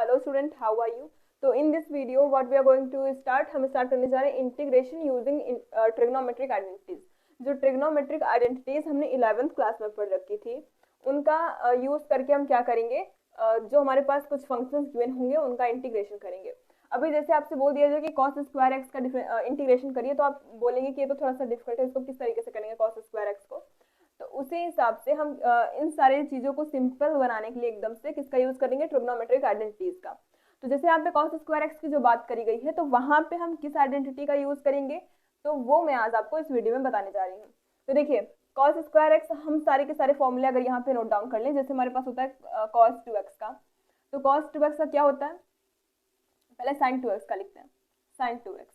Hello student, how are you. तो in this video what we are going to start, हम start करने जा रहे हैं इंटीग्रेशन यूजिंग ट्रिग्नोमेट्रिक आइडेंटिटीज। जो ट्रिग्नोमेट्रिक आइडेंटिटीज हमने 11th क्लास में पढ़ रखी थी, उनका यूज करके हम क्या करेंगे, जो हमारे पास कुछ फंक्शंस गिवन होंगे उनका इंटीग्रेशन करेंगे। अभी जैसे आपसे बोल दिया जाए कि cos स्क्वायर एक्स का इंटीग्रेशन करिए, तो आप बोलेंगे कि ये तो थोड़ा सा डिफिकल्ट है, इसको किस तरीके से करेंगे cos स्क्वायर एक्स को। तो उसी हिसाब से हम इन सारी चीजों को सिंपल बनाने के लिए एकदम से किसका यूज करेंगे, ट्रिग्नोमेट्रिक आइडेंटिटीज का। तो जैसे यहाँ पे cos स्क्वायर एक्स की जो बात करी गई है, तो वहां पे हम किस आइडेंटिटी का यूज करेंगे, तो वो मैं आज आपको इस वीडियो में बताने जा रही हूँ। तो देखिए, cos स्क्वायर एक्स हम सारे के सारे फॉर्मूले अगर यहाँ पे नोट डाउन कर लें, जैसे हमारे पास होता है cos 2x का, तो cos 2x का क्या होता है, पहले sin 2x का लिखते हैं। sin 2x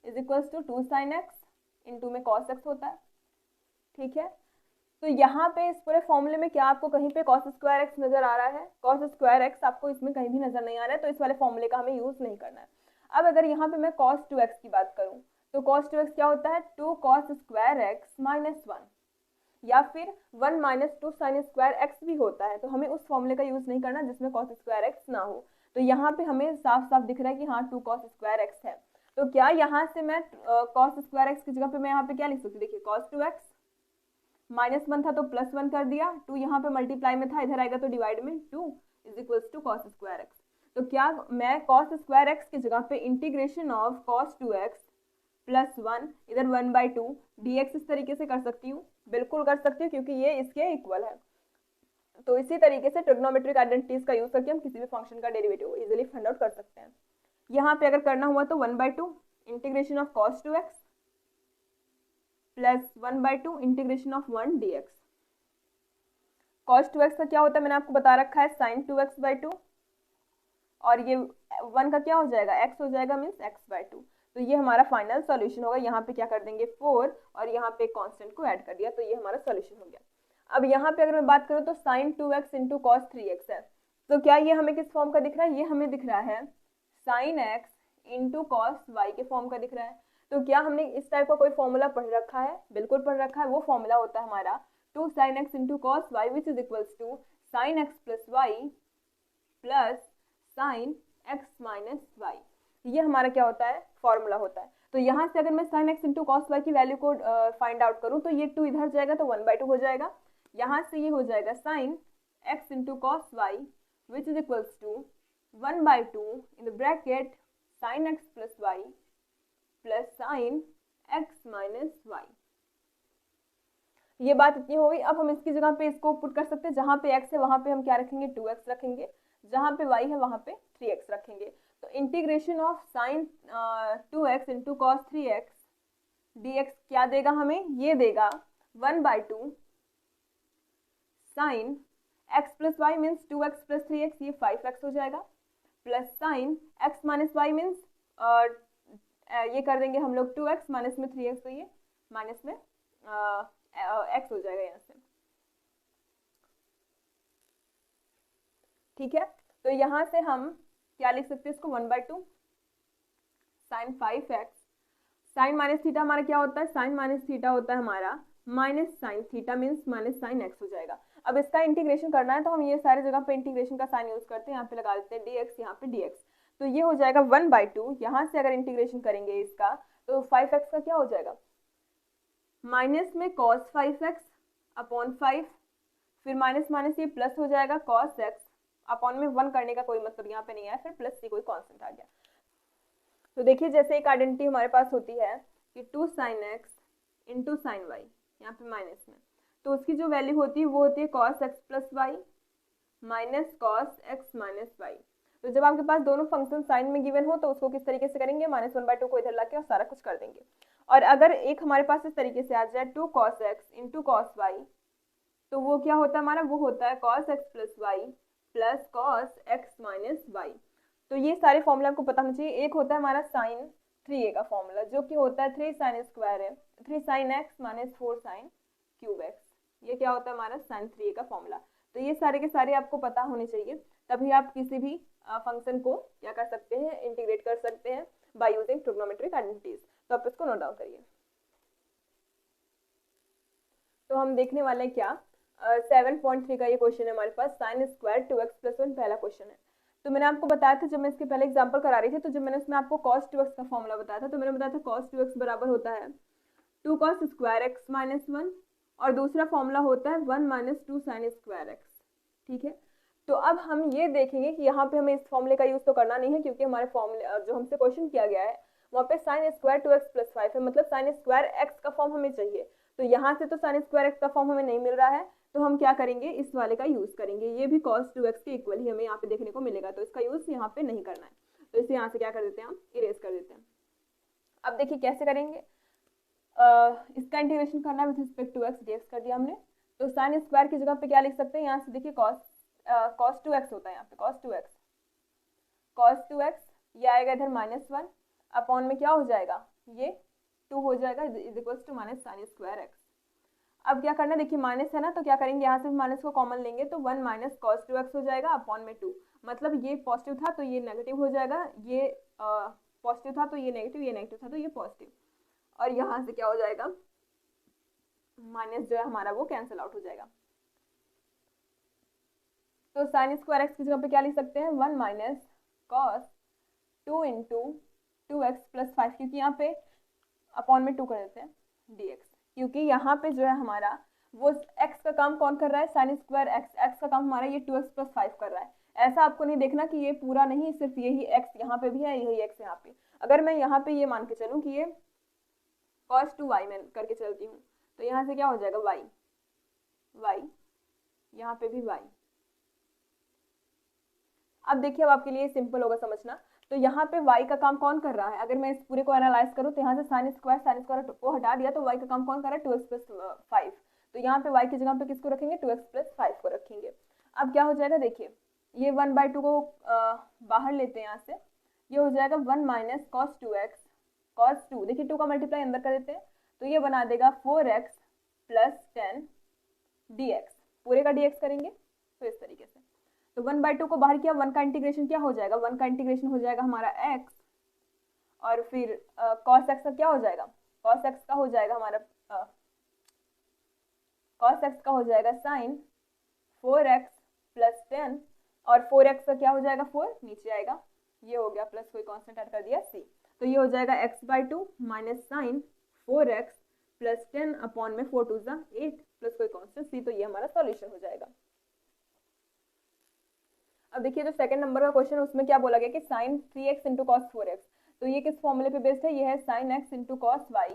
is equals to 2 sin x, into में cos x होता है, ठीक है। तो यहाँ पे इस पूरे फॉर्मूले में क्या आपको कहीं पे cos स्क्वायर एक्स नजर आ रहा है, cos स्क्वायर एक्स आपको इसमें कहीं भी नजर नहीं आ रहा है, तो इस वाले फॉर्मूले का हमें यूज नहीं करना है। अब अगर यहाँ पे मैं cos 2x की बात करूँ, तो cos 2x क्या होता है, 2 cos स्क्वायर एक्स माइनस 1, या फिर 1 माइनस 2 साइन स्क्वायर एक्स भी होता है। तो हमें उस फॉर्मूले का यूज नहीं करना जिसमें cos स्क्वायर एक्स ना हो। तो यहाँ पे हमें साफ साफ दिख रहा है कि हाँ 2 cos स्क्वायर एक्स है। तो क्या यहाँ से मैं cos स्क्वायर एक्स की जगह पे मैं यहाँ पे क्या लिख सकती हूँ, देखिए cos 2x माइनस 1 था तो प्लस 1 कर दिया, 2 यहाँ पे मल्टीप्लाई में था, इधर आएगा तो डिवाइड में 2 is equals to cos square x. तो क्या मैं cos स्क्वायर एक्स की जगह पे integration of cos 2x plus 1 इधर 1/2 dx इस तरीके से कर सकती हूँ, बिल्कुल कर सकती हूँ, क्योंकि ये इसके इक्वल है। तो इसी तरीके से ट्रिग्नोमेट्रिक आइडेंटिटीज का यूज करके हम किसी भी फंक्शन का डेरिवेटिव इजीली फाइंड आउट कर सकते हैं। यहाँ पे अगर करना हुआ तो 1/2 integration of cos 2x plus 1/2 integration of 1 dx। cos 2x का क्या होता है, मैंने आपको बता रखा है sin 2x/2, और ये 1 का क्या हो जाएगा, x हो जाएगा, मीन्स x/2। तो ये हमारा फाइनल सॉल्यूशन होगा। यहाँ पे क्या कर देंगे 4, और यहाँ पे कांस्टेंट को ऐड कर दिया, तो ये हमारा सॉल्यूशन हो गया। अब यहाँ पे अगर मैं बात करूँ तो sin 2x into cos 3x है। तो क्या ये हमें किस फॉर्म का दिख रहा है, ये हमें दिख रहा है sin x into cos y के फॉर्म का दिख रहा है। तो क्या हमने इस टाइप का कोई फॉर्मूला पढ़ रखा है, बिल्कुल पढ़ रखा है। वो फॉर्मूला होता है हमारा 2 sin x into cos y which is equals to sin x plus y plus sin x minus y. ये हमारा क्या होता है, फॉर्मूला होता है। तो यहाँ से अगर मैं sin x into cos y की वैल्यू को फाइंड आउट करूँ, तो ये 2 इधर जाएगा तो 1/2 हो जाएगा। यहाँ से ये हो जाएगा sin x into cos y which is equals to 1/2 in the bracket sin x plus y plus sin x minus y. ये बात इतनी हो गई। अब हम इसकी जगह पे इसको पुट कर सकते हैं, जहाँ पे x है वहां पे हम क्या रखेंगे, 2x रखेंगे, जहाँ पे y है वहां पे 3x रखेंगे। तो integration of sin 2x into cos 3x dx क्या देगा हमें, ये देगा 1/2 sin x plus y means 2x plus 3x, ये 5x हो जाएगा, plus sin x minus y means ये कर देंगे हम लोग 2x माइनस में 3x, तो ये माइनस में x हो जाएगा यहाँ से, ठीक है। तो यहाँ से हम क्या लिख सकते हैं इसको, 1/2 sin 5x, sign minus theta हमारा क्या होता है, साइन माइनस थीटा होता है हमारा minus sine theta means minus sine x हो जाएगा। अब इसका इंटीग्रेशन करना है तो हम ये सारी जगह पे इंटीग्रेशन का साइन यूज करते हैं, यहाँ पे लगा देते हैं dx, यहाँ पे dx। तो ये हो जाएगा 1/2, यहाँ से अगर इंटीग्रेशन करेंगे इसका तो 5x का क्या हो जाएगा, माइनस में cos 5x अपॉन 5, फिर माइनस माइनस ये प्लस हो जाएगा cos x अपॉन में 1 करने का कोई मतलब यहाँ पे नहीं है, फिर प्लस से कोई कांस्टेंट आ गया। तो देखिए जैसे एक आइडेंटिटी हमारे पास होती है कि 2 sin x into sine y, यहाँ पे माइनस में, तो उसकी जो वैल्यू होती है वो होती है cos x plus y minus cos x minus y. तो जब आपके पास दोनों फंक्शन साइन में गिवन हो तो उसको किस तरीके से करेंगे, -1/2 को इधर लाके और सारा कुछ कर देंगे। और अगर एक हमारे पास इस तरीके से आ जाए 2 cos x into cos y, तो वो क्या होता है हमारा, वो होता है cos x plus y plus cos x minus y. तो ये सारे फॉर्मूला आपको पता होना चाहिए। एक होता है हमारा sin 3a का फॉर्मूला, जो कि होता है 3 sin स्क्वायर है 3 sin x minus 4 sin cube x। ये क्या होता है हमारा sin 3a का फॉर्मूला। तो ये सारे के सारे आपको पता होने चाहिए, तभी आप किसी भी फंक्शन को क्या कर सकते हैं, इंटीग्रेट कर सकते हैं बाय यूजिंग ट्रिग्नोमेट्रिक आइडेंटिटीज। तो आप इसको नोट डाउन करिए। तो हम देखने वाले हैं क्या, 7.3 का ये क्वेश्चन है हमारे पास, sin स्क्वायर 2x प्लस 1 पहला क्वेश्चन है। तो मैंने आपको बताया था जब मैं इसके पहले एग्जांपल करा रही थी, तो जब मैंने उसमें आपको cos 2x का फॉर्मूला बताया था, तो मैंने बताया था cos 2x बराबर होता है 2 cos स्क्वायर x माइनस 1, और दूसरा फॉर्मूला होता है 1 माइनस 2 साइन स्क्वायर x। ठीक है, तो अब हम ये देखेंगे कि यहाँ पे हमें इस फॉर्मूले का यूज तो करना नहीं है, क्योंकि हमारे फॉर्मूले जो हमसे क्वेश्चन किया गया है वहाँ पे साइन स्क्वायर 2x प्लस 5 है, मतलब साइन स्क्वायर x का फॉर्म हमें चाहिए। तो यहाँ से तो साइन स्क्वायर x का फॉर्म हमें नहीं मिल रहा है, तो हम क्या करेंगे, इस वाले का यूज करेंगे। ये भी cos 2x के इक्वल ही हमें यहाँ पे देखने को मिलेगा, तो इसका यूज यहाँ पे नहीं करना है, तो इसे यहाँ से क्या कर देते हैं, हम इरेज कर देते हैं। अब देखिए कैसे करेंगे, इसका इंटीग्रेशन करना है with respect to x, dx कर दिया हमने। तो साइन स्क्वायर की जगह पे क्या लिख सकते हैं, यहाँ से देखिए cos 2x होता है, यहाँ पे cos 2x, ये आएगा इधर -1 अपॉन में क्या हो जाएगा, ये 2 हो जाएगा, is equals to minus sine square x। अब क्या करना है, देखिए माइनस है ना, तो क्या करेंगे, यहाँ से माइनस को कॉमन लेंगे तो 1 माइनस cos 2x हो जाएगा अपॉन में 2, मतलब ये पॉजिटिव था तो ये नेगेटिव हो जाएगा, ये पॉजिटिव था तो ये नेगेटिव, ये नेगेटिव था तो ये पॉजिटिव, और यहाँ से क्या हो जाएगा, माइनस जो है हमारा वो कैंसिल आउट हो जाएगा। तो साइन स्क्वायर एक्स की जगह पे क्या लिख सकते हैं, 1 minus cos 2 into 2x plus 5, क्योंकि यहाँ पे अपॉन में 2 कर देते हैं dx, क्योंकि यहाँ पे जो है हमारा वो x का काम कौन कर रहा है, साइन स्क्वायर x का काम हमारा ये 2x प्लस 5 कर रहा है। ऐसा आपको नहीं देखना कि ये पूरा नहीं, सिर्फ यही x यहाँ पे भी है, यही x यहाँ पे। अगर मैं यहाँ पे ये मान के चलूँ कि ये cos 2y में करके चलती हूँ, तो यहाँ से क्या हो जाएगा, y, यहाँ पे भी y। अब देखिए, अब आपके लिए सिंपल होगा समझना। तो यहाँ पे y का काम कौन कर रहा है, अगर मैं इस पूरे को एनालाइज करूँ तो यहाँ से साइन स्क्वायर को हटा दिया, तो y का काम कौन कर रहा है, 2x प्लस 5। तो यहाँ पे y की जगह पे किसको रखेंगे, 2x प्लस 5 को रखेंगे। अब क्या हो जाएगा, देखिए ये 1/2 को बाहर लेते हैं यहाँ से, ये हो जाएगा 1 माइनस कॉस 2x, कॉस 2, देखिए 2 का मल्टीप्लाई अंदर कर देते हैं, तो ये बना देगा 4x प्लस 10 dx, पूरे का dx करेंगे तो इस तरीके से। तो 1/2 को बाहर किया, 1 का इंटीग्रेशन क्या हो जाएगा, 1 का इंटीग्रेशन हो जाएगा हमारा x, और फिर cos x का क्या हो जाएगा, cos x का हो जाएगा हमारा cos x का हो जाएगा साइन 4x प्लस 10, और 4x का क्या हो जाएगा, 4 नीचे आएगा, ये हो गया प्लस कोई कांस्टेंट ऐड कर दिया c, तो ये हो जाएगा x/2 minus sign 4x plus 10 upon में 4 2 8 प्लस कोई कांस्टेंट c, तो ये हमारा सॉल्यूशन हो जाएगा। अब देखिए जो सेकंड नंबर का क्वेश्चन है उसमें क्या बोला गया कि sign 3x into cos 4x, तो ये किस फॉर्मूले पे बेस्ड है, ये है sine x into cos y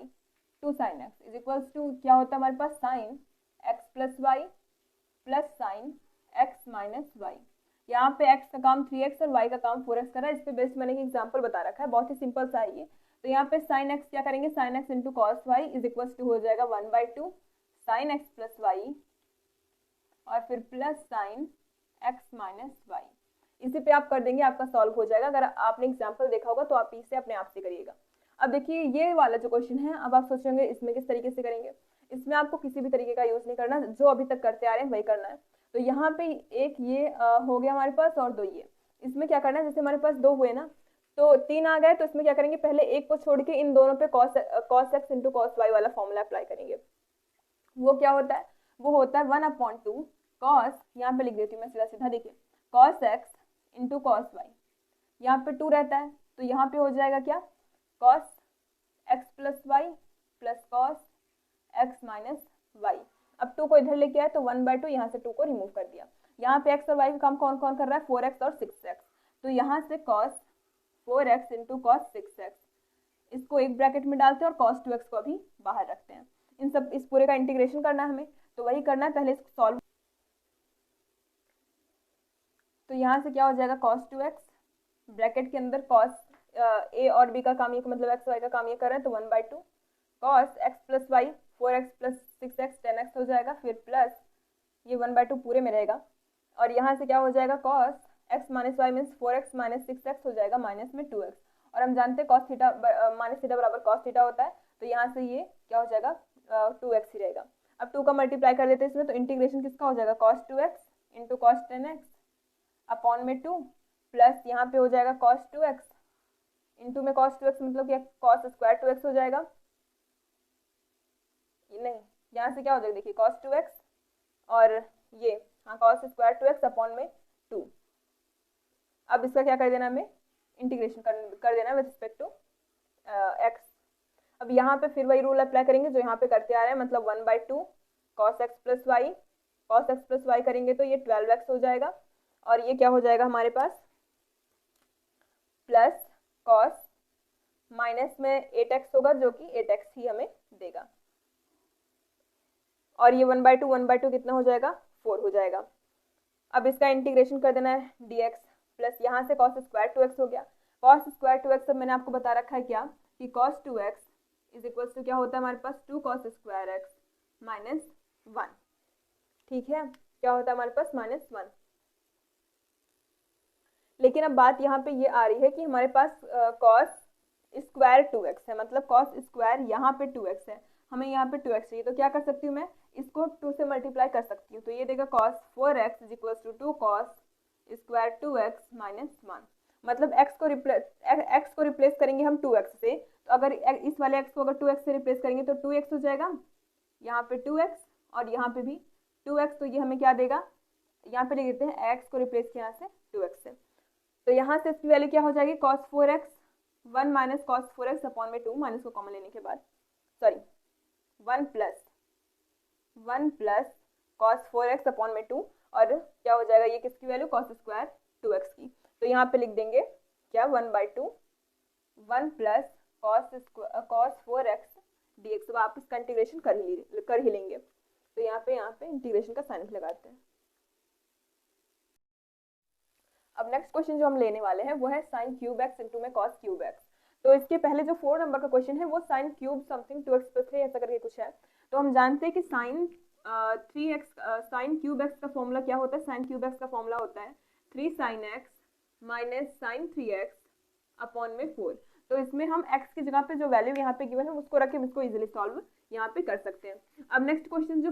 two sine x is equals to क्या होता है हमारे पास, sine x plus y plus sine x minus y. यहाँ पे x का काम 3x और y का काम 4x कर रहा है, इस पे बेस्ड मैंने एक एग्जाम्पल बता रखा है, बहुत ही सिंपल सा है ये। तो यहाँ पे साइन x क्या करेंगे, sine x into cos y is equals to हो जाएगा 1/2 साइन x प्लस वाई और फिर plus sine x minus y. इसी पे आप कर देंगे, आपका सॉल्व हो जाएगा। अगर आपने एग्जाम्पल देखा होगा तो आप इसे अपने आप से करिएगा। अब देखिए ये वाला जो क्वेश्चन है, अब आप सोचेंगे इसमें किस तरीके से करेंगे, इसमें आपको किसी भी तरीके का यूज नहीं करना, जो अभी तक करते आ रहे हैं वही करना है। तो यहाँ पे एक ये हो गया हमारे पास और दो ये, इसमें क्या करना है, जैसे हमारे पास 2 हुए ना तो 3 आ गए, तो इसमें क्या करेंगे, पहले एक को छोड़ के इन दोनों पे cos x into cos y वाला फॉर्मूला अप्लाई करेंगे। वो क्या होता है, वो होता है 1/2 कॉस, यहाँ पे लिख देती हूँ मैं सीधा सीधा, देखिए cos x into cos y, यहाँ पे 2 रहता है तो यहाँ पे हो जाएगा क्या, cos x plus y plus cos x minus y. अब 2 को इधर लेके आए तो 1/2, यहाँ से 2 को रिमूव कर दिया। यहाँ पे x और y का काम कौन कौन कर रहा है, 4x और 6x, तो यहाँ से cos 4x into cos 6x, इसको एक ब्रैकेट में डालते हैं और cos 2x को अभी बाहर रखते हैं। इन सब इस पूरे का इंटीग्रेशन करना है हमें, तो वही करना है, पहले इसको सॉल्व। तो यहाँ से क्या हो जाएगा, cos 2x ब्रैकेट के अंदर cos a और b का काम ये मतलब x y का काम ये कर रहे हैं, तो 1/2 cos x plus y 4x plus 6x 10x हो जाएगा, फिर प्लस ये 1/2 पूरे में रहेगा, और यहाँ से क्या हो जाएगा, cos x minus y means 4x minus 6x हो जाएगा माइनस में 2x, और हम जानते हैं cos थीटा माइनस थीटा बराबर cos थीटा होता है, तो यहाँ से ये क्या हो जाएगा 2x ही रहेगा। अब 2 का मल्टीप्लाई कर देते हैं इसमें, तो इंटीग्रेशन किसका हो जाएगा, cos 2x into cos 10x upon में 2 प्लस यहाँ पे हो जाएगा cos 2x इंटू में cos 2x मतलब क्या, cos स्क्वायर 2x हो जाएगा, नहीं यहाँ से क्या हो जाएगा, देखिए cos 2x और ये हाँ cos स्क्वायर 2x अपॉन में 2, अब इसका क्या कर देना, हमें इंटीग्रेशन कर देना विद रिस्पेक्ट टू एक्स। अब यहाँ पे फिर वही रूल अप्लाई करेंगे जो यहाँ पे करते आ रहे हैं, मतलब 1/2 cos x plus y, cos x plus y करेंगे तो ये 12x हो जाएगा, और ये क्या हो जाएगा हमारे पास प्लस cos माइनस में 8x होगा जो कि 8x ही हमें देगा, और ये 1/2 कितना हो जाएगा 4 हो जाएगा। अब इसका इंटीग्रेशन कर देना है dx प्लस यहाँ से cos स्क्वायर 2x हो गया, cos स्क्वायर 2x अब मैंने आपको बता रखा है क्या कि cos 2x is equal to क्या होता है हमारे पास 2 cos स्क्वायर x माइनस 1। ठीक है, क्या होता है हमारे पास -1। लेकिन अब बात यहाँ पे ये आ रही है कि हमारे पास cos स्क्वायर 2x है, मतलब cos स्क्वायर यहाँ पे 2x है, हमें यहाँ पे 2x चाहिए, तो क्या कर सकती हूँ मैं इसको 2 से मल्टीप्लाई कर सकती हूँ, तो ये देगा cos 4x is equal to 2 cos square 2x minus 1। मतलब x को रिप्लेस करेंगे हम 2x से, तो अगर इस वाले x को अगर 2x से रिप्लेस करेंगे तो 2x हो जाएगा, यहाँ पे 2x और यहाँ पे भी 2x, तो ये हमें क्या देगा, यहाँ पे लिख देते हैं x को रिप्लेस किया यहाँ से 2x से, तो यहाँ से इसकी वैल्यू क्या हो जाएगी cos 4x 1 minus cos 4x upon में 2, माइनस को कॉमन लेने के बाद sorry 1 plus cos 4x upon में 2, और क्या हो जाएगा ये किसकी वैल्यू cos स्क्वायर 2x की, तो यहाँ पे लिख देंगे क्या 1/2 1 प्लस cos 4x dx। अब आप इसका इंटीग्रेशन कर ही लेंगे, तो यहाँ पे इंटीग्रेशन का साइन लगाते हैं। अब नेक्स्ट क्वेश्चन जो हम लेने वाले हैं वो है sin क्यूब x इंटू में cos क्यूब x। तो इसके पहले जो 4 नंबर का क्वेश्चन है वो sin cube something 2x plus 3 ऐसा करके कुछ है, तो हम जानते हैं कि sin क्यूब x का फॉर्मूला क्या होता है, sin क्यूब x का फॉर्मूला होता है 3 sin x minus sin 3x upon में 4। तो इसमें हम x की जगह पे जो वैल्यू यहाँ पे गिवन है उसको रख के हम इसको इजीली सॉल्व यहाँ पे कर सकते हैं। अब नेक्स्ट क्वेश्चन जो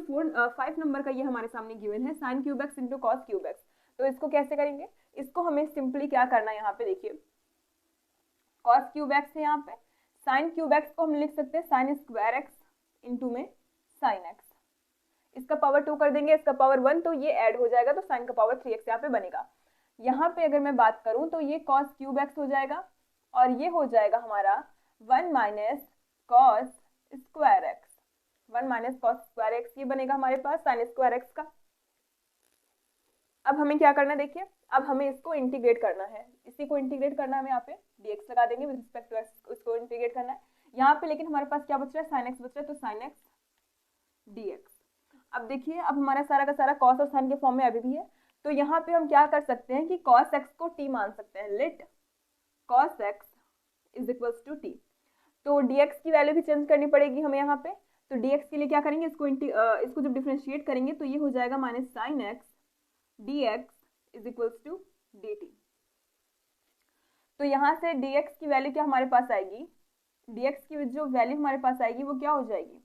5 नंबर का ये हमारे सामने गिवन है sin cube x into cos cube x, तो इसको कैसे करेंगे, इसको हमें सिंपली क्या करना है, यहाँ पे देखिए cos क्यूब x है, यहाँ पे sin क्यूब x को हम लिख सकते हैं sin स्क्वायर x इंटू में sin x, इसका पावर 2 कर देंगे, इसका पावर 1, तो ये ऐड हो जाएगा तो sin का पावर 3x यहाँ पे बनेगा। यहाँ पे अगर मैं बात करूं तो ये cos क्यूब x हो जाएगा, और ये हो जाएगा हमारा 1 minus cos square x, 1 minus cos square x, ये बनेगा हमारे पास sin स्क्वायर x का। अब हमें क्या करना है, देखिए अब हमें इसको इंटीग्रेट करना है, इसी को इंटीग्रेट करना है, हमें यहाँ पे dx लगा देंगे विद रिस्पेक्ट टू x, इसको इंटीग्रेट करना है यहाँ पे, लेकिन हमारे पास क्या बच रहा है sin x बच रहा है, तो sin x dx। अब देखिए अब हमारा सारा का सारा cos और sin के फॉर्म में अभी भी है, तो यहाँ पे हम क्या कर सकते हैं कि cos x को t मान सकते हैं, let cos x is equal to t, तो dx की वैल्यू भी चेंज करनी पड़ेगी हमें यहाँ पे, तो dx के लिए क्या करेंगे, इसको जब डिफरेंशिएट करेंगे तो ये हो जाएगा minus sin x dx is equal to dt। तो यहाँ से dx की वैल्यू क्या हमारे पास आएगी, dx की जो वैल्यू हमारे पास आएगी वो क्या हो जाएगी,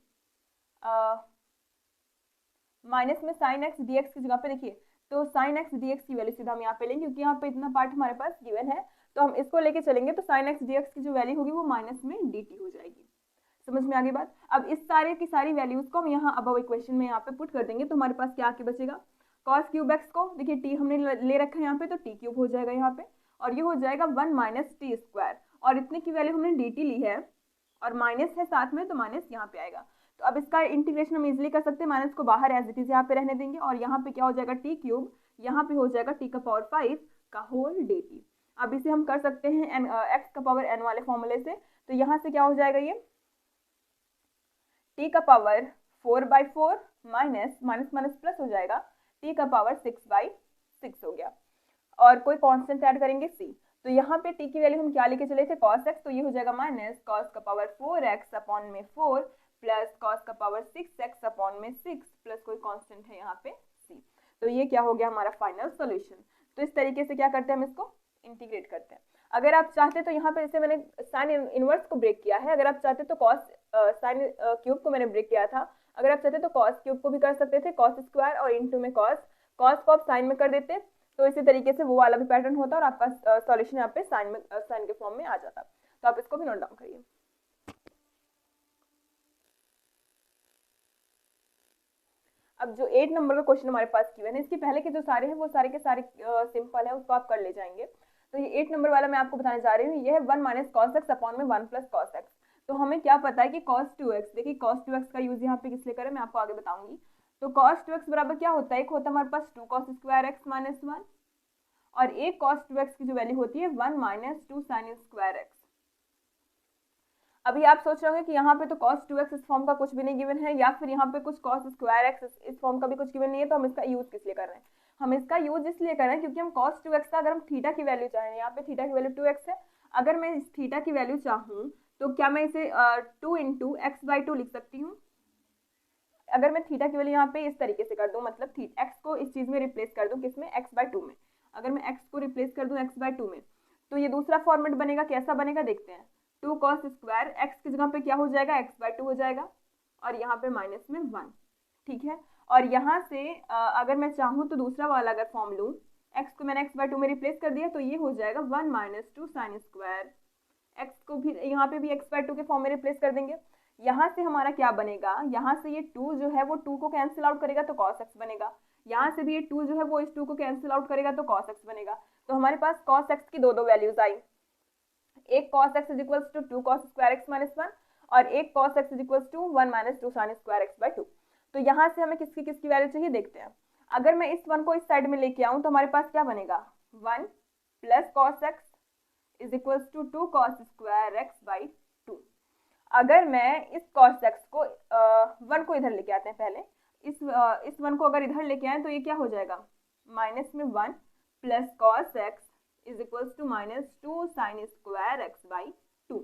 माइनस में sin x dx की जगह पे देखिए, तो sin x dx की वैल्यू सीधा हम यहाँ पे लेंगे, क्योंकि यहाँ पे इतना पार्ट हमारे पास गिवन है, तो हम इसको लेके चलेंगे, तो sin x dx की जो वैल्यू होगी वो माइनस में dt हो जाएगी। समझ में आ गई बात। अब इस सारे की सारी वैल्यूज को हम यहाँ अबव इक्वेशन में यहाँ पे पुट कर देंगे, तो हमारे पास क्या आके बचेगा, cos क्यूब x को देखिए t हमने ले रखा है यहाँ पे, तो t क्यूब हो जाएगा यहाँ पे, और ये हो जाएगा 1 माइनस टी स्क्वायर, और इतने की वैल्यू हमने dt ली है और माइनस है साथ में, तो माइनस यहाँ पे आएगा। तो अब इसका इंटीग्रेशन हम इजीली कर सकते हैं, माइनस को बाहर एज इट इज यहाँ पे रहने देंगे, और यहाँ पे क्या हो जाएगा टी क्यूब, यहाँ पे हो जाएगा t का पावर 5 का होल dt। अब इसे हम कर सकते हैं x का पावर n वाले फॉर्मूले से, तो यहाँ से क्या हो जाएगा, ये t का power 4/4 minus minus minus plus हो जाएगा, t का पावर 6/6 हो गया, और कोई कांस्टेंट ऐड करेंगे c, तो यहाँ पे t की वैल्यू हम क्या लेके चले थे cos x, तो ये हो जाएगा माइनस cos का पावर 4x अपॉन में 4 प्लस cos का पावर 6x अपॉन में 6 प्लस कोई कांस्टेंट है यहाँ पे c, तो ये क्या हो गया हमारा फाइनल सॉल्यूशन। तो इस तरीके से क्या करते हैं, हम इसको इंटीग्रेट करते हैं। अगर आप चाहते तो यहाँ पे जैसे मैंने साइन इनवर्स को ब्रेक किया है, अगर आप चाहते तो कॉस साइन क्यूब को मैंने ब्रेक किया था, अगर आप चाहते तो कॉस क्यूब को भी कर सकते थे, कॉस स्क्वायर और इनटू में कॉस को आप साइन में कर देते, तो इसी तरीके से वो वाला भी पैटर्न होता और आपका सॉल्यूशन यहाँ पे साइन के फॉर्म में आ जाता। तो आप इसको भी नोट डाउन करिए। अब जो 8 नंबर का क्वेश्चन हमारे पास गिवन है, इसके पहले के जो सारे हैं वो सारे के सारे सिंपल है, उसको आप कर ले जाएंगे। तो ये 8 नंबर वाला मैं आपको बताने जा रही हूँ, ये है 1 माइनस कॉस एक्स अपॉन में 1 प्लस कॉस एक्स। तो हमें क्या पता है कि cos 2x, देखिए cos 2x का यूज यहाँ पे किस लिए करें मैं आपको आगे बताऊंगी। तो cos 2x बराबर क्या होता है, एक होता है हमारे पास 2 cos स्क्वायर एक्स माइनस 1, और एक cos 2x की जो वैल्यू होती है 1 माइनस 2 साइन स्क्वायर एक्स। अभी आप सोच रहे होंगे कि यहाँ पे तो cos 2x इस फॉर्म का कुछ भी नहीं गिवन है, या फिर यहाँ पे कुछ cos स्क्वायर एक्स इस फॉर्म का भी कुछ गिवन नहीं है, तो हम इसका यूज किस लिए कर रहे हैं। हम इसका यूज इसलिए कर रहे हैं क्योंकि हम cos 2x का अगर हम थीटा की वैल्यू चाहें, यहाँ पे थीटा की वैल्यू 2x है, अगर मैं इस थीटा की वैल्यू चाहूँ तो क्या मैं इसे 2 इंटू एक्स बाई 2 लिख सकती हूँ। अगर मैं थीटा की वैल्यू यहाँ पे इस तरीके से कर दूँ, मतलब एक्स को इस चीज में रिप्लेस कर दूँ, किसमें, एक्स बाई 2 में। अगर मैं एक्स को रिप्लेस कर दूँ एक्स बाई 2 में, तो ये दूसरा फॉर्मेट बनेगा, कैसा बनेगा देखते हैं। 2 कॉस स्क्वायर एक्स की जगह पे क्या हो जाएगा, एक्स बाई 2 हो जाएगा, और यहाँ पे माइनस में 1, ठीक है। और यहाँ से अगर मैं चाहूँ तो दूसरा वाला अगर फॉर्म लूँ, एक्स को मैंने एक्स बाई 2 में रिप्लेस कर दिया, तो ये हो जाएगा 1 माइनस 2 साइन स्क्वायर एक्स को भी यहाँ पे भी एक्स बाई 2 के फॉर्म में रिप्लेस कर देंगे। यहाँ से हमारा क्या बनेगा, यहाँ से ये 2 जो है वो 2 को कैंसिल आउट करेगा तो cos x बनेगा, यहाँ से भी ये 2 जो है वो इस 2 को कैंसिल आउट करेगा तो cos x बनेगा। तो हमारे पास cos x की दो वैल्यूज आई, एक cos x is equals to 2 cos square x minus 1, और एक cos x is equals to 1 minus 2 sine square x by 2। तो यहाँ से हमें किसकी किसकी वैल्यू चाहिए देखते हैं। अगर मैं इस 1 को इस साइड में लेके आऊँ तो हमारे पास क्या बनेगा, 1 plus cos x is equals to 2 cos square x by 2। अगर मैं इस cos x को 1 को इधर लेके आते हैं पहले, इस 1 को अगर इधर लेके आए तो ये क्या हो जाएगा, माइनस में 1 plus cos x is equals to minus 2 sine square x by 2।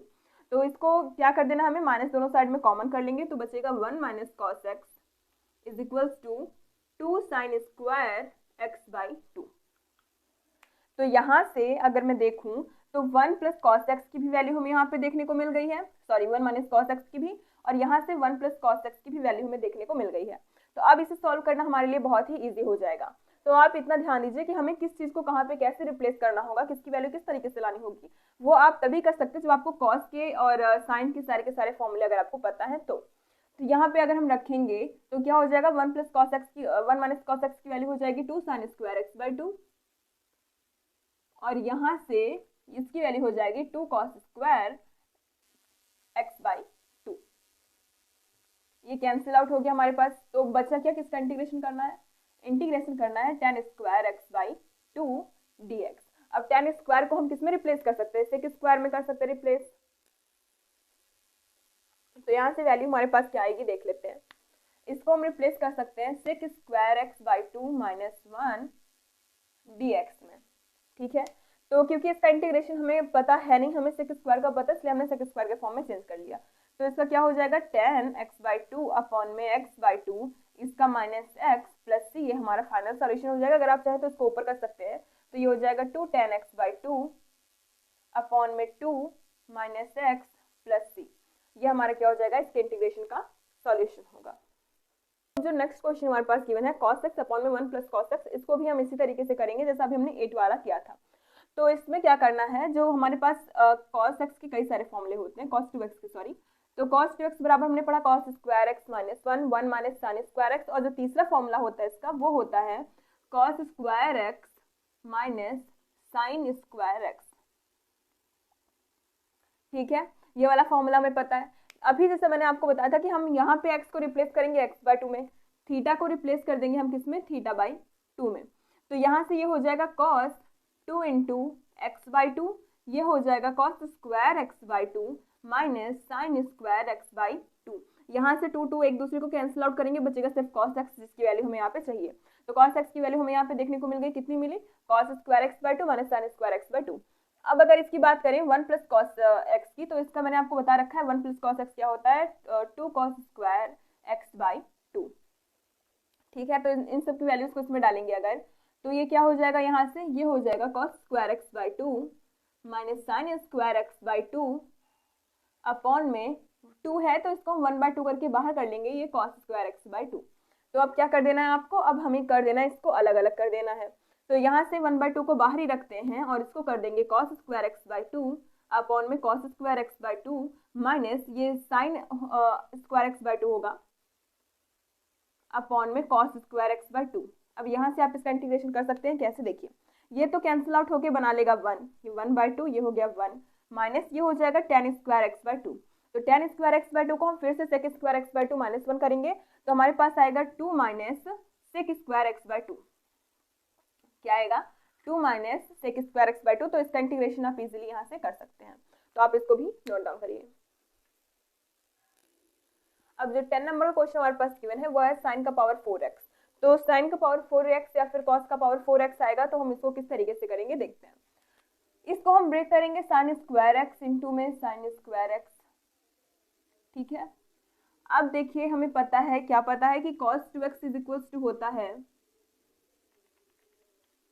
तो इसको क्या कर देना, हमें माइनस दोनों साइड में कॉमन कर लेंगे, तो बचेगा 1 minus cos x is equals to 2 sine square x by 2। तो यहाँ से अगर मैं देखूं तो 1 प्लस कॉस एक्स की भी वैल्यू हमें यहाँ पे देखने को मिल गई है, सॉरी 1 माइनस कॉस एक्स की भी, और यहाँ से 1 प्लस कॉस एक्स की भी वैल्यू हमें देखने को मिल गई है। तो अब इसे सॉल्व करना हमारे लिए बहुत ही ईजी हो जाएगा। तो आप इतना ध्यान दीजिए कि हमें किस चीज को कहाँ पे कैसे रिप्लेस करना होगा, किसकी वैल्यू किस तरीके से लानी होगी, वो आप तभी कर सकते हैं जब आपको कॉस के और साइन के सारे फॉर्मूले अगर आपको पता है तो यहाँ पे अगर हम रखेंगे तो क्या हो जाएगा, 1 प्लस कॉस एक्स की 1 माइनस कॉस एक्स की वैल्यू हो जाएगी 2 साइन स्क्वायर एक्स बाई 2, और यहाँ से इसकी वैल्यू हो जाएगी 2 cos स्क्वायर एक्स बाई 2। ये कैंसिल आउट हो गया हमारे पास, तो बचा क्या, किसका इंटीग्रेशन करना है, इंटीग्रेशन करना है tan square x by 2 dx। अब tan स्क्वायर को हम किस में रिप्लेस कर सकते हैं, सेक स्क्वायर में कर सकते हैं रिप्लेस। तो यहाँ से वैल्यू हमारे पास क्या आएगी देख लेते हैं। इसको हम रिप्लेस कर सकते हैं sec square x by 2 minus 1 dx में, ठीक है। तो क्योंकि इसका इंटीग्रेशन हमें पता है नहीं, हमें सेक स्क्वायर का पता है, इसलिए हमने सेक स्क्वायर के फॉर्म में चेंज कर लिया। तो इसका क्या हो जाएगा, tan x बाई 2 अपॉन में x बाई 2, इसका माइनस x प्लस c, ये हमारा फाइनल सॉल्यूशन हो जाएगा। अगर आप चाहे तो इसको ऊपर कर सकते हैं, तो ये हो जाएगा 2 tan x बाई 2 अपॉन में 2 माइनस x प्लस c। ये हमारा क्या हो जाएगा, इसके इंटीग्रेशन का सॉल्यूशन होगा। जो नेक्स्ट क्वेश्चन हमारे पास गिवन है cos x अपॉन में 1 प्लस cos x, इसको भी हम इसी तरीके से करेंगे जैसा अभी हमने 8 वाला किया था। तो इसमें क्या करना है, जो हमारे पास cos x के कई सारे फॉर्मूले होते हैं, cos 2x के सॉरी, तो cos 2x बराबर हमने पढ़ा cos square x minus 1 1 minus sine square x, और जो तीसरा फॉर्मूला होता है इसका वो होता है cos square x minus sine square x, ठीक है। ये वाला फॉर्मूला हमें पता है। अभी जैसे मैंने आपको बताया था कि हम यहाँ पे x को रिप्लेस करेंगे x बाई 2 में, थीटा को रिप्लेस कर देंगे हम किस में, थीटा बाई 2 में। तो यहाँ से ये हो जाएगा cos 2 इंटू एक्स बाई 2, ये हो जाएगा cos square x by 2 minus sine square x by 2। यहाँ से 2 2 एक दूसरे को कैंसिल आउट करेंगे, बचेगा सिर्फ cos x जिसकी वैल्यू हमें यहाँ पे चाहिए। तो cos x की वैल्यू हमें यहाँ पे देखने को मिल गई, कितनी मिली, cos square x by 2 minus sine square x by 2। अब अगर इसकी बात करें 1 प्लस कॉस एक्स की, तो इसका मैंने आपको बता रखा है 1 प्लस कॉस एक्स क्या होता है, 2 कॉस स्क्वायर एक्स बाई 2, ठीक है। तो इन सब की वैल्यूज को इसमें डालेंगे अगर, तो ये क्या हो जाएगा, यहाँ से ये हो जाएगा cos square x by 2 minus sine square x by 2 upon में 2 है तो इसको हम 1 बाई 2 करके बाहर कर लेंगे, ये कॉस स्क्वायर एक्स बाई 2। तो अब क्या कर देना है आपको, अब हमें कर देना है इसको अलग अलग कर देना है। तो यहाँ से 1 बाई 2 को बाहर ही रखते हैं और इसको कर देंगे cos square x by 2 upon में cos square x by 2 minus ये साइन स्क्वायर एक्स बाई 2 होगा अपॉन में cos स्क्वायर एक्स बाई 2। अब यहाँ से आप इसका इंटीग्रेशन कर सकते हैं, कैसे देखिए, ये तो कैंसिल आउट होके बना लेगा 1, ये 1/2, ये हो गया 1 माइनस ये हो जाएगा tan स्क्वायर x/2। तो tan स्क्वायर x/2 को हम फिर से sec स्क्वायर x/2 माइनस 1 करेंगे तो हमारे पास आएगा 2 माइनस sec स्क्वायर x/2। क्या आएगा 2 माइनस sec स्क्वायर x/2। तो इसका इंटीग्रेशन आप इजीली यहाँ से कर सकते हैं, तो आप इसको भी नोट डाउन करिए। अब जो 10 नंबर का क्वेश्चन हमारे पास गिवन है वो है sin का पावर 4x। तो sin का पावर 4x या फिर cos का पावर 4x आएगा तो हम इसको किस तरीके से करेंगे देखते हैं। इसको हम ब्रेक करेंगे sin स्क्वायर x इंटू में sin स्क्वायर x, ठीक है। अब देखिए हमें पता है, क्या पता है कि cos 2x is equals to होता है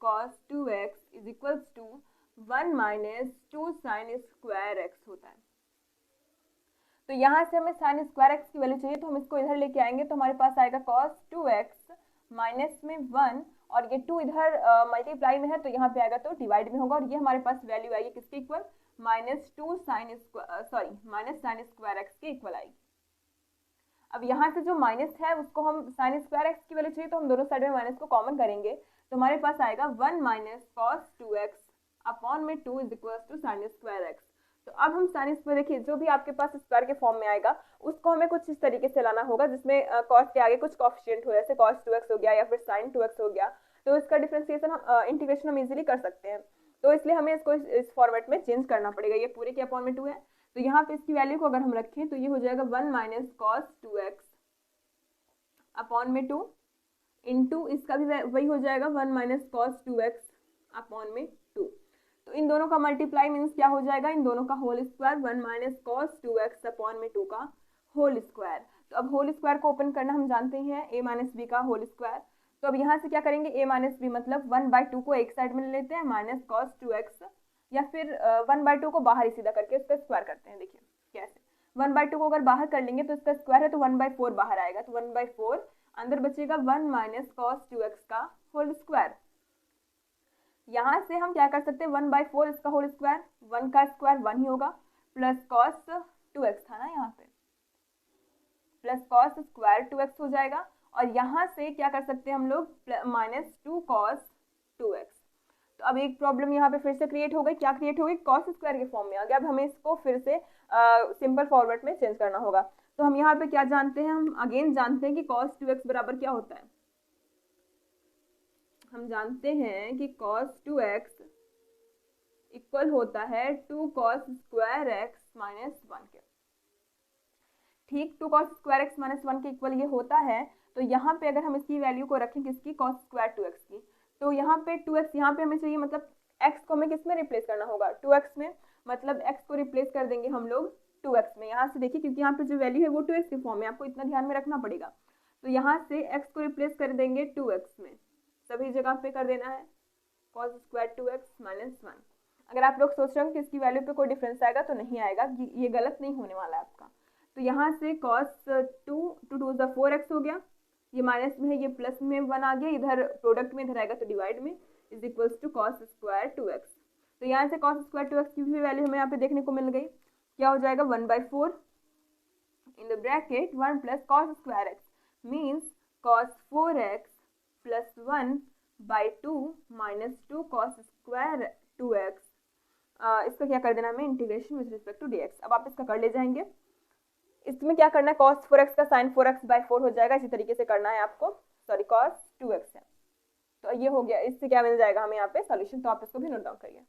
cos 2x is equals to 1 minus 2 sin square x होता है। तो यहाँ से हमें sin स्क्वायर x की वैल्यू चाहिए तो हम इसको इधर लेके आएंगे तो हमारे पास आएगा cos 2x माइनस में 1 और ये 2 इधर मल्टीप्लाई में है तो यहाँ पे आएगा तो डिवाइड में होगा और ये हमारे पास वैल्यू आएगी किसके इक्वल -2 sin स्क्वायर x के इक्वल आएगी। अब यहाँ से जो माइनस है उसको हम sin स्क्वायर x की वैल्यू चाहिए तो हम दोनों साइड में माइनस को कॉमन करेंगे तो हमारे पास आएगा 1 माइनस cos 2x अपॉन में 2 is equal to sin square x। तो अब हम sin स्क्वायर, देखिए जो भी आपके पास स्क्वायर के फॉर्म में आएगा उसको हमें कुछ इस तरीके से लाना होगा जिसमें cos के आगे कुछ कोएफिशिएंट हो, जैसे cos 2x हो गया या फिर sin 2x हो गया, तो इसका डिफरेंशिएशन इंटीग्रेशन हम इजीली कर सकते हैं। तो इसलिए हमें इसको इस फॉर्मेट में चेंज करना पड़ेगा। ये पूरे के अपॉन में 2 है तो यहाँ पे इसकी वैल्यू को अगर हम रखें तो ये हो जाएगा 1 माइनस cos 2x अपॉन में 2 इंटू इसका भी वही हो जाएगा 1 माइनस cos 2x अपॉन में 2। तो इन दोनों का मल्टीप्लाई मीन्स क्या हो जाएगा, इन दोनों का whole square 1 minus cos 2x upon में 2 का होल स्क्वायर। तो अब होल स्क्वायर को ओपन करना हम जानते हैं a माइनस बी का होल स्क्वायर। तो अब यहाँ से क्या करेंगे, a माइनस बी मतलब 1/2 को एक साइड में ले लेते हैं माइनस cos 2x या फिर 1/2 को बाहर ही सीधा करके उसका स्क्वायर करते हैं। देखिए कैसे 1/2 को अगर बाहर कर लेंगे तो इसका स्क्वायर है तो 1/4 बाहर आएगा तो 1/4 अंदर बचेगा 1 माइनस cos 2x का होल स्क्वायर। यहाँ से हम क्या कर सकते हैं 1/4 इसका होल स्क्वायर, 1 का स्क्वायर 1 ही होगा प्लस cos 2x था ना यहाँ पे, प्लस cos स्क्वायर 2x हो जाएगा और यहाँ से क्या कर सकते हैं हम लोग माइनस 2 cos 2x। तो अब एक प्रॉब्लम यहाँ पे फिर से क्रिएट हो गई, क्या क्रिएट हो गई, cos स्क्वायर के फॉर्म में आ गया। अब हमें इसको फिर से सिंपल फॉर्मेट में चेंज करना होगा। तो हम यहाँ पे क्या जानते हैं, हम अगेन जानते हैं कि cos 2x बराबर क्या होता है, हम जानते हैं कि cos 2x इक्वल होता है 2 cos स्क्वायर x माइनस 1 के। ठीक 2 cos स्क्वायर x माइनस 1 के इक्वल ये होता है। तो यहाँ पे अगर हम इसकी वैल्यू को रखें किसकी, cos स्क्वायर 2x की, तो यहाँ पे 2x यहाँ पे हमें चाहिए, मतलब x को हमें किस में रिप्लेस करना होगा 2x में, मतलब x को रिप्लेस कर देंगे हम लोग 2x में। यहाँ से देखिए क्योंकि यहाँ पे जो वैल्यू है वो 2x के फॉर्म में, आपको इतना ध्यान में रखना पड़ेगा। तो यहाँ से x को रिप्लेस कर देंगे 2x में, सभी जगह पे कर देना है cos स्क्वायर 2x माइनस 1। अगर आप लोग सोच रहे हो कि इसकी वैल्यू पे कोई डिफरेंस आएगा तो नहीं आएगा, ये गलत नहीं होने वाला है आपका। तो यहाँ से cos 2 × 4x हो गया, ये माइनस में है ये प्लस में 1 आ गया, इधर प्रोडक्ट में इधर आएगा तो डिवाइड में is equals to cos square 2x। तो यहाँ से cos स्क्वायर 2x की भी वैल्यू हमें यहाँ पे देखने को मिल गई, क्या हो जाएगा 1/4 in the bracket 1 plus cos square x means cos 4x plus 1/2 minus 2 cos square 2x। इसका क्या कर देना हमें integration with respect to dx। अब आप इसका कर ले जाएंगे, इसमें क्या करना है cos 4x का sin 4x/4 हो जाएगा, इसी तरीके से करना है आपको, सॉरी cos 2x है। तो ये हो गया, इससे क्या मिल जाएगा हमें यहाँ पे सॉल्यूशन, तो आप इसको भी नोट डाउन करिए।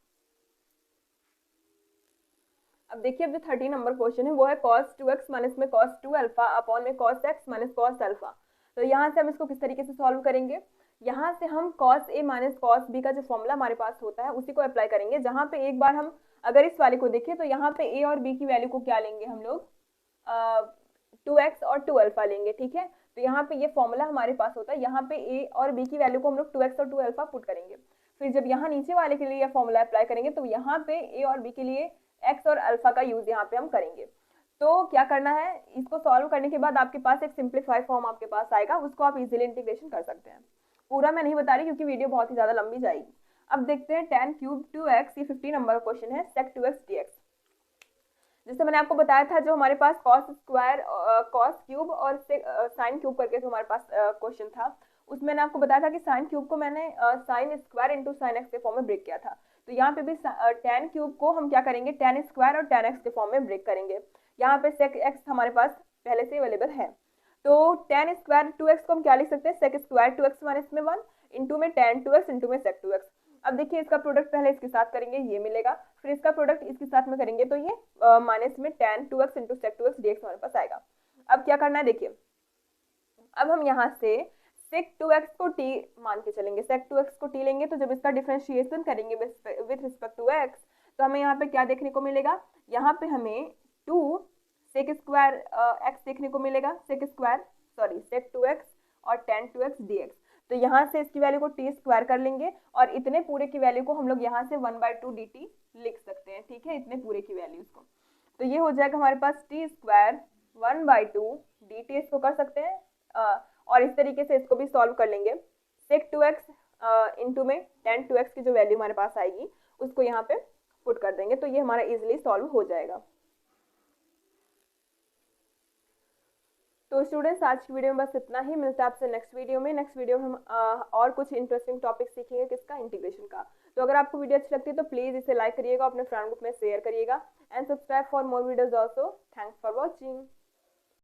अब देखिए अब जो 13 नंबर क्वेश्चन है वो है cos 2x माइनस में cos 2 अल्फा अपॉन में cos x minus cos alpha. तो यहाँ से हम इसको किस तरीके से सॉल्व करेंगे, यहाँ से हम cos a minus cos b का जो फॉर्मूला हमारे पास होता है उसी को अप्लाई करेंगे। जहाँ पे एक बार हम अगर इस वाले को देखें तो यहाँ पे a और b की वैल्यू को क्या लेंगे हम लोग 2x और 2 अल्फा लेंगे, ठीक है। तो यहाँ पे ये फॉर्मूला हमारे पास होता है, यहाँ पे a और b की वैल्यू को हम लोग 2x और 2 अल्फा पुट करेंगे। फिर जब यहाँ नीचे वाले के लिए यह फॉर्मूला अप्लाई करेंगे तो यहाँ पे a और b के लिए x और अल्फा का यूज यहाँ पे हम करेंगे। तो क्या करना है, इसको सॉल्व करने के बाद आपके पास एक सिंप्लीफाई फॉर्म आपके पास आएगा, उसको आप इजीली इंटीग्रेशन कर सकते हैं। पूरा मैं नहीं बता रही क्योंकि वीडियो बहुत ही ज्यादा लंबी जाएगी। अब देखते हैं tan क्यूब 2x, ये 50 नंबर का क्वेश्चन है, sec 2x dx। जैसे मैंने आपको बताया था जो हमारे पास cos स्क्वायर cos क्यूब और sin क्यूब करके जो हमारे पास क्वेश्चन था उसमें मैंने आपको बताया था कि साइन क्यूब को मैंने sine square into sine x के फॉर्म में ब्रेक किया था। तो यहाँ पे भी टेन क्यूब को हम क्या करेंगे, टेन स्क्वायर और टेन एक्स के फॉर्म में ब्रेक करेंगे। यहाँ पे सेक एक्स हमारे पास पहले से अवेलेबल है, तो टेन स्क्वायर टू एक्स को हम क्या लिख सकते हैं, sec square two x minus में वन इंटू में टेन टू एक्स इंटू में सेक टू एक्स। अब देखिए इसका प्रोडक्ट पहले इसके साथ करेंगे, ये मिलेगा, फिर इसका प्रोडक्ट इसके साथ में करेंगे तो ये माइनस में tan two x into sec two x d x हमारे पास आएगा। अब क्या करना है देखिए, अब हम यहाँ से सेक टू एक्स को टी मान के चलेंगे, सेक टू एक्स को टी लेंगे, तो जब इसका डिफरेंशिएशन करेंगे विथ रिस्पेक्ट टू एक्स तो हमें यहाँ पे क्या देखने को मिलेगा, यहाँ पे हमें टू सेक स्क्वायर एक्स देखने को मिलेगा, सेक टू एक्स और tan two x d x. तो यहाँ से इसकी वैल्यू को टी स्क्वायर कर लेंगे और इतने पूरे की वैल्यू को हम लोग यहाँ से 1/2 dt लिख सकते हैं, ठीक है, इतने पूरे की वैल्यूज को। तो ये हो जाएगा हमारे पास टी स्क्वायर 1/2 dt, इसको कर सकते हैं और इस तरीके से इसको भी सॉल्व कर लेंगे। सेक टू एक्स इंटू में टेन टू एक्स की जो वैल्यू हमारे पास आएगी उसको यहाँ पे पुट कर देंगे, तो ये हमारा इजिली सॉल्व हो जाएगा। तो स्टूडेंट्स आज की वीडियो में बस इतना ही, मिलता है आपसे नेक्स्ट वीडियो में। नेक्स्ट वीडियो में हम और कुछ इंटरेस्टिंग टॉपिक सीखेंगे, किसका, इंटीग्रेशन का। तो अगर आपको वीडियो अच्छी लगती है तो प्लीज इसे लाइक करिएगा, अपने फ्रेंड ग्रुप में शेयर करिएगा and subscribe for more videos also. Thanks for watching.